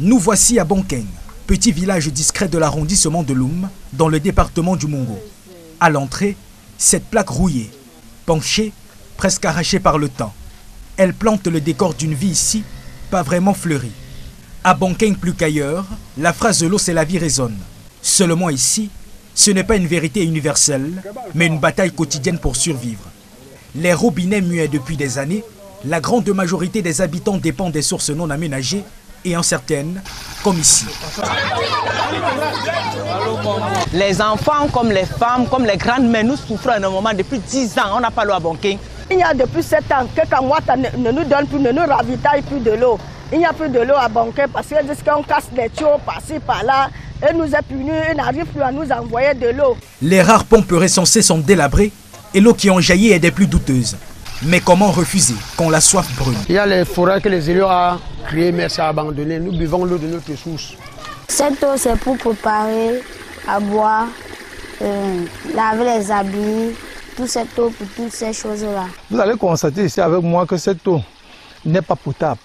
Nous voici à Bonkeng, petit village discret de l'arrondissement de Loum, dans le département du Mongo. À l'entrée, cette plaque rouillée, penchée, presque arrachée par le temps. Elle plante le décor d'une vie ici, pas vraiment fleurie. À Bonkeng plus qu'ailleurs, la phrase de l'eau c'est la vie résonne. Seulement ici, ce n'est pas une vérité universelle, mais une bataille quotidienne pour survivre. Les robinets muets depuis des années, la grande majorité des habitants dépendent des sources non aménagées et en certaines, comme ici. Les enfants, comme les femmes, comme les grandes mères, nous souffrons énormément depuis 10 ans. On n'a pas l'eau à Bonkeng. Il y a depuis 7 ans que Kamwata ne nous donne plus, ne nous ravitaille plus de l'eau. Il n'y a plus de l'eau à Bonkeng parce qu'ils disent qu'on casse des tuyaux par-ci, par-là. Et nous est puni, ils n'arrivent plus à nous envoyer de l'eau. Les rares pompes recensées sont délabrées et l'eau qui en jaillit est des plus douteuses. Mais comment refuser quand la soif brûle? Il y a les forêts que les élus ont créées, mais c'est abandonné. Nous buvons l'eau de notre source. Cette eau, c'est pour préparer à boire, laver les habits, toute cette eau pour toutes ces choses-là. Vous allez constater ici avec moi que cette eau n'est pas potable.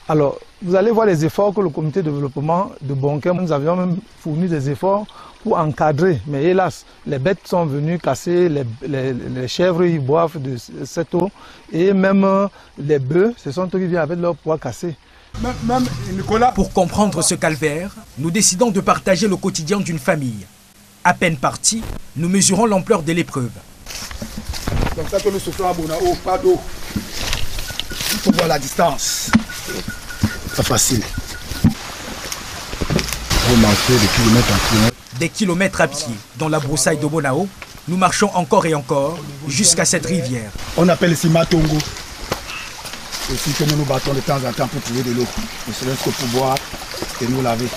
Alors, vous allez voir les efforts que le comité de développement de Bonkeng, nous avions même fourni des efforts pour encadrer. Mais hélas, les bêtes sont venues casser, les chèvres ils boivent de cette eau. Et même les bœufs, ce sont eux qui viennent avec leur poids cassé. Pour comprendre ce calvaire, nous décidons de partager le quotidien d'une famille. À peine partis, nous mesurons l'ampleur de l'épreuve. C'est comme ça que nous souffrons à Bonao, pas d'eau. Il faut voir la distance. Pas facile. On marche de kilomètres en kilomètres. Des kilomètres à pied, dans la broussaille de Bonao, nous marchons encore et encore jusqu'à cette rivière. On appelle ici Matongo. C'est ici que nous nous battons de temps en temps pour trouver de l'eau. Ne serait-ce que pour boire et nous laver.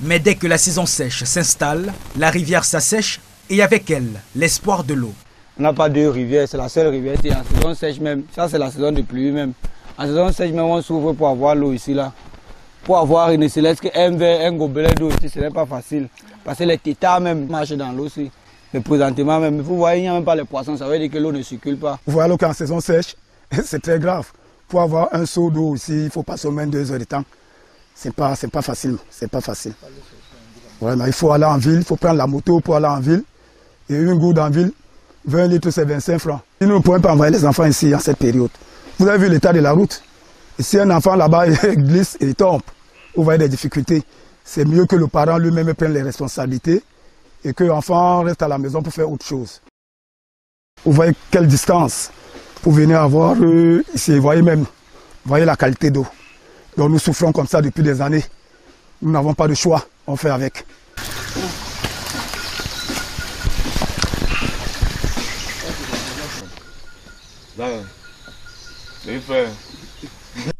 Mais dès que la saison sèche s'installe, la rivière s'assèche et avec elle, l'espoir de l'eau. On n'a pas deux rivières, c'est la seule rivière. C'est en saison sèche même. Ça, c'est la saison de pluie même. En saison sèche même, on s'ouvre pour avoir l'eau ici là. Pour avoir une céleste, un verre, un gobelet d'eau ici, ce n'est pas facile. Parce que les tétards même marchent dans l'eau aussi. Mais présentement même, vous voyez, il n'y a même pas les poissons, ça veut dire que l'eau ne circule pas. Vous voyez l'eau qu'en saison sèche, c'est très grave. Pour avoir un seau d'eau ici, il faut passer au moins 2 heures de temps. C'est pas facile, c'est pas facile. Vraiment, il faut aller en ville, il faut prendre la moto pour aller en ville. Et une goutte en ville, 20 litres, c'est 25 francs. Et nous ne pouvons pas envoyer les enfants ici en cette période. Vous avez vu l'état de la route. Et si un enfant là-bas glisse et tombe, vous voyez des difficultés. C'est mieux que le parent lui-même prenne les responsabilités et que l'enfant reste à la maison pour faire autre chose. Vous voyez quelle distance pour venir avoir ici. Vous voyez la qualité d'eau. Donc nous souffrons comme ça depuis des années. Nous n'avons pas de choix, on fait avec.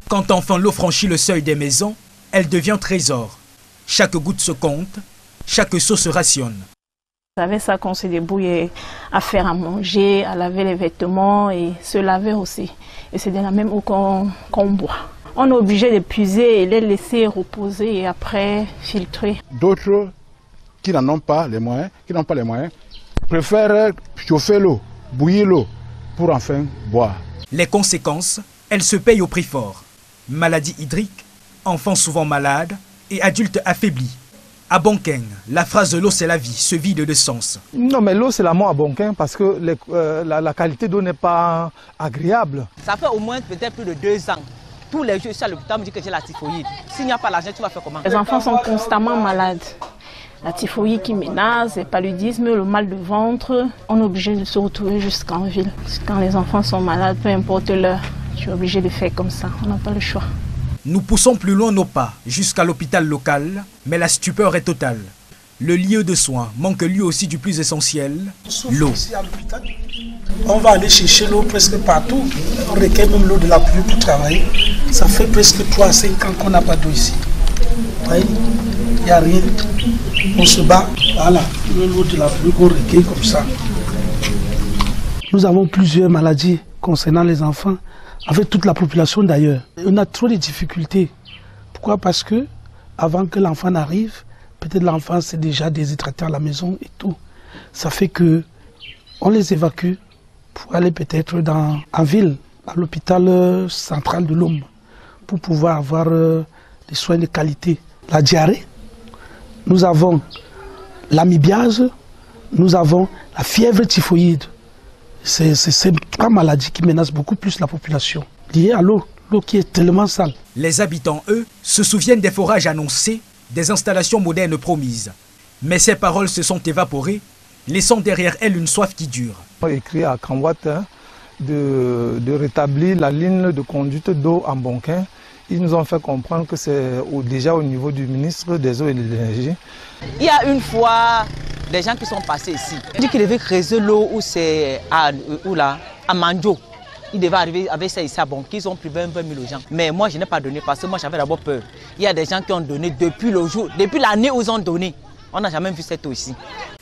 Quand enfin l'eau franchit le seuil des maisons, elle devient trésor. Chaque goutte se compte, chaque seau se rationne. C'est avec ça qu'on se débrouille à faire à manger, à laver les vêtements et se laver aussi. Et c'est de la même eau qu'on boit. On est obligé de puiser et les laisser reposer et après filtrer. D'autres qui n'en ont pas les moyens, préfèrent chauffer l'eau, bouillir l'eau pour enfin boire. Les conséquences, elles se payent au prix fort. Maladie hydrique, enfants souvent malades et adultes affaiblis. À Bonkeng, la phrase de l'eau c'est la vie se vide de sens. Non mais l'eau c'est la mort à Bonkeng parce que la qualité d'eau n'est pas agréable. Ça fait au moins peut-être plus de 2 ans. Tous les jours, à l'hôpital, on me dit que j'ai la typhoïde. S'il n'y a pas l'argent, tu vas faire comment? Les enfants sont constamment malades. La typhoïde qui menace, le paludisme, le mal de ventre. On est obligé de se retrouver jusqu'en ville. Quand les enfants sont malades, peu importe l'heure, tu es obligé de faire comme ça. On n'a pas le choix. Nous poussons plus loin nos pas, jusqu'à l'hôpital local, mais la stupeur est totale. Le lieu de soins manque lui aussi du plus essentiel, l'eau. On va aller chercher l'eau presque partout. On recueille même l'eau de la pluie pour travailler. Ça fait presque 3 à 5 ans qu'on n'a pas d'eau ici. Il n'y a rien. On se bat. Voilà, l'eau de la pluie qu'on recueille comme ça. Nous avons plusieurs maladies concernant les enfants, avec toute la population d'ailleurs. On a trop de difficultés. Pourquoi? Parce que avant que l'enfant n'arrive, peut-être l'enfant s'est déjà déshydraté à la maison et tout. Ça fait que on les évacue pour aller peut-être en ville, à l'hôpital central de Loum, pour pouvoir avoir des soins de qualité. La diarrhée, nous avons l'amibiase, nous avons la fièvre typhoïde. C'est trois maladies qui menacent beaucoup plus la population, liées à l'eau qui est tellement sale. Les habitants, eux, se souviennent des forages annoncés, des installations modernes promises. Mais ces paroles se sont évaporées, laissant derrière elles une soif qui dure. On a écrit à Kamwat de rétablir la ligne de conduite d'eau en Bonquin. Ils nous ont fait comprendre que c'est déjà au niveau du ministre des Eaux et de l'Énergie. Il y a une fois des gens qui sont passés ici. Ils disent qu'ils devaient creuser l'eau où c'est à Mandjo. Ils devaient arriver avec ça ici à Bonquin. Ils ont pris 20 000 gens. Mais moi, je n'ai pas donné parce que moi, j'avais d'abord peur. Il y a des gens qui ont donné depuis le jour, depuis l'année où ils ont donné. On n'a jamais vu cette eau ici.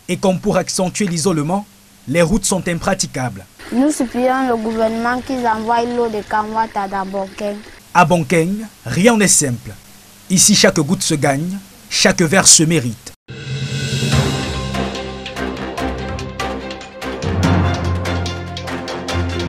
Et comme pour accentuer l'isolement, les routes sont impraticables. Nous supplions le gouvernement qu'ils envoient l'eau de Kamwat à Bonquin. À Bonquin, rien n'est simple. Ici, chaque goutte se gagne, chaque verre se mérite.